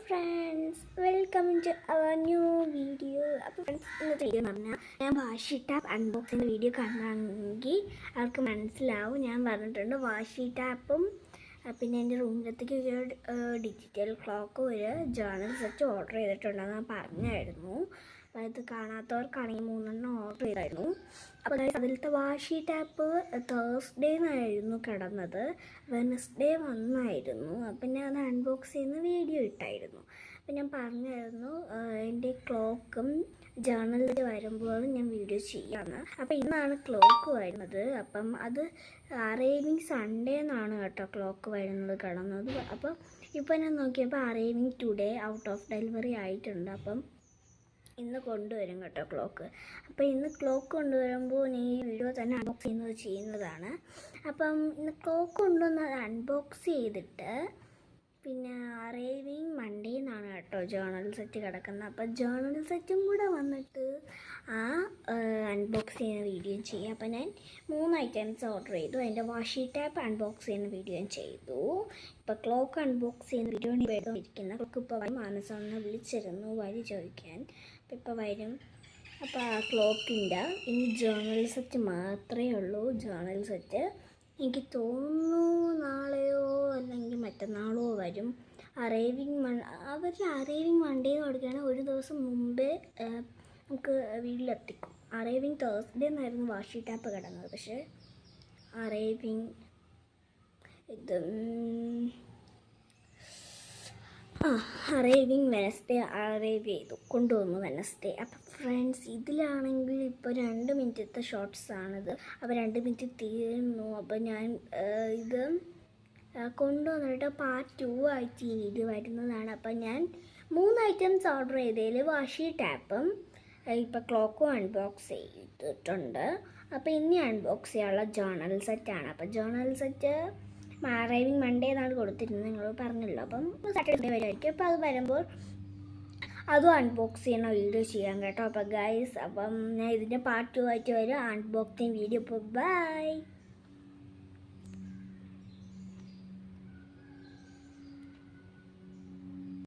Friends, welcome to our new video. അപ്പോൾ friends, ഇന്നത്തെ video എന്ന് പറഞ്ഞാൽ ഞാൻ വാഷി ടാപ്പ് അൺബോക്സിൻ്റെ വീഡിയോ കണ്ടെങ്കിൽ അവർക്ക് മനസ്സിലാവും. ഞാൻ പറഞ്ഞിട്ടുണ്ട് വാഷി ടാപ്പും പിന്നെ എൻ്റെ റൂമിലത്തേക്ക് ഒരു ഡിജിറ്റൽ ക്ലോക്കും ഒരു ജേർണൽ സെറ്റ് ഓർഡർ ചെയ്തിട്ടുണ്ടെന്ന് ഞാൻ പറഞ്ഞായിരുന്നു. അപ്പോൾ ഇത് കാണാത്തവർക്കാണെങ്കിൽ 3 ഓർഡർ ചെയ്തായിരുന്നു. അപ്പോൾ അതിലത്തെ വാഷി ടാപ്പ് തേഴ്സ്ഡേ എന്നായിരുന്നു കിടന്നത്, വെനസ്ഡേ വന്നായിരുന്നു. അപ്പം ഞാൻ അത് അൺബോക്സ് ചെയ്യുന്ന വീഡിയോ ഇട്ടായിരുന്നു. അപ്പം ഞാൻ പറഞ്ഞായിരുന്നു എൻ്റെ ക്ലോക്കും ജേർണലിൽ വരുമ്പോൾ ഞാൻ വീഡിയോ ചെയ്യാമെന്ന്. അപ്പോൾ ഇന്നാണ് ക്ലോക്ക് വരുന്നത്. അപ്പം അത് അറൈവിങ് സൺഡേ എന്നാണ് കേട്ടോ ക്ലോക്ക് വരുന്നത് കിടന്നത്. അപ്പം ഇപ്പം ഞാൻ നോക്കിയപ്പോൾ arriving today out of delivery ആയിട്ടുണ്ട്. അപ്പം ഇന്ന് കൊണ്ടുവരും കേട്ടോ ക്ലോക്ക്. അപ്പോൾ ഇന്ന് ക്ലോക്ക് കൊണ്ടുവരുമ്പോൾ ഞാൻ ഈ വീഡിയോ തന്നെ അൺബോക്സ് ചെയ്യുന്നതാണ്. അപ്പം ഇന്ന് ക്ലോക്ക് കൊണ്ടുവന്ന് അത് അൺബോക്സ് ചെയ്തിട്ട് പിന്നെ അറൈവിങ് മൺഡേ എന്നാണ് കേട്ടോ ജേർണൽ സെറ്റ് കിടക്കുന്നത്. അപ്പോൾ ജേർണൽ സെറ്റും കൂടെ വന്നിട്ട് ആ അൺബോക്സ് ചെയ്യുന്ന വീഡിയോ ചെയ്യാം. അപ്പോൾ ഞാൻ 3 ഐറ്റംസ് ഓർഡർ ചെയ്തു. അതിൻ്റെ വാഷി ടാപ്പ് അൺബോക്സ് ചെയ്യുന്ന വീഡിയോ ഞാൻ ചെയ്തു. ഇപ്പോൾ ക്ലോക്ക് അൺബോക്സ് ചെയ്യുന്ന വീഡിയോ ഇരിക്കുന്ന ക്ലോക്ക് ഇപ്പോൾ വരും. മാനസൊന്ന് വിളിച്ചിരുന്നു വഴി ചോദിക്കാൻ. അപ്പോൾ ഇപ്പോൾ വരും. അപ്പോൾ ആ ക്ലോക്കിൻ്റെ ഇനി ജേർണൽ സെറ്റ് മാത്രമേ ഉള്ളൂ. ജേർണൽ സെറ്റ് എനിക്ക് തോന്നുന്നു നാളെയോ അല്ലെങ്കിൽ മറ്റന്നാളോ വരും. അറൈവിങ് മൺഡേ എന്ന് കൊടുക്കുകയാണെങ്കിൽ ഒരു ദിവസം മുമ്പേ നമുക്ക് വീട്ടിലെത്തിക്കും. അറൈവിങ് തേഴ്സ്ഡേ എന്നായിരുന്നു വാഷി ടാപ്പ് കിടന്നത്. പക്ഷേ അറൈവിങ് വെനസ്ഡേ അറൈവ് ചെയ്തു, കൊണ്ടുവന്നു വെനസ്ഡേ. അപ്പോൾ ഫ്രണ്ട്സ്, ഇതിലാണെങ്കിൽ ഇപ്പോൾ 2 മിനിറ്റത്തെ ഷോർട്സാണിത്. അപ്പോൾ 2 മിനിറ്റ് തീർന്നു. അപ്പോൾ ഞാൻ ഇത് കൊണ്ടുവന്നിട്ട് പാർട്ട് 2 ആയിട്ട് ഈ വീഡിയോ വരുന്നതാണ്. അപ്പോൾ ഞാൻ 3 ഐറ്റംസ് ഓർഡർ ചെയ്തതിൽ വാഷി ടാപ്പും ഇപ്പോൾ ക്ലോക്കും അൺബോക്സ് ചെയ്തിട്ടുണ്ട്. അപ്പോൾ ഇനി അൺബോക്സ് ചെയ്യാനുള്ള ജേർണൽ സെറ്റാണ്. അപ്പോൾ ജേർണൽ സെറ്റ് അറൈവിങ് മൺഡേ എന്നാണ് കൊടുത്തിരുന്നത്, നിങ്ങൾ പറഞ്ഞല്ലോ. അപ്പം സാറ്റർഡേ വരുമായിരിക്കും. അപ്പോൾ അത് വരുമ്പോൾ അതും അൺബോക്സ് ചെയ്യണ വീഡിയോ ചെയ്യാം കേട്ടോ. അപ്പോൾ ഗൈസ്, അപ്പം ഞാൻ ഇതിൻ്റെ പാർട്ട് 2 ആയിട്ട് വരും അൺബോക്സിങ് വീഡിയോ. അപ്പോൾ ബൈ.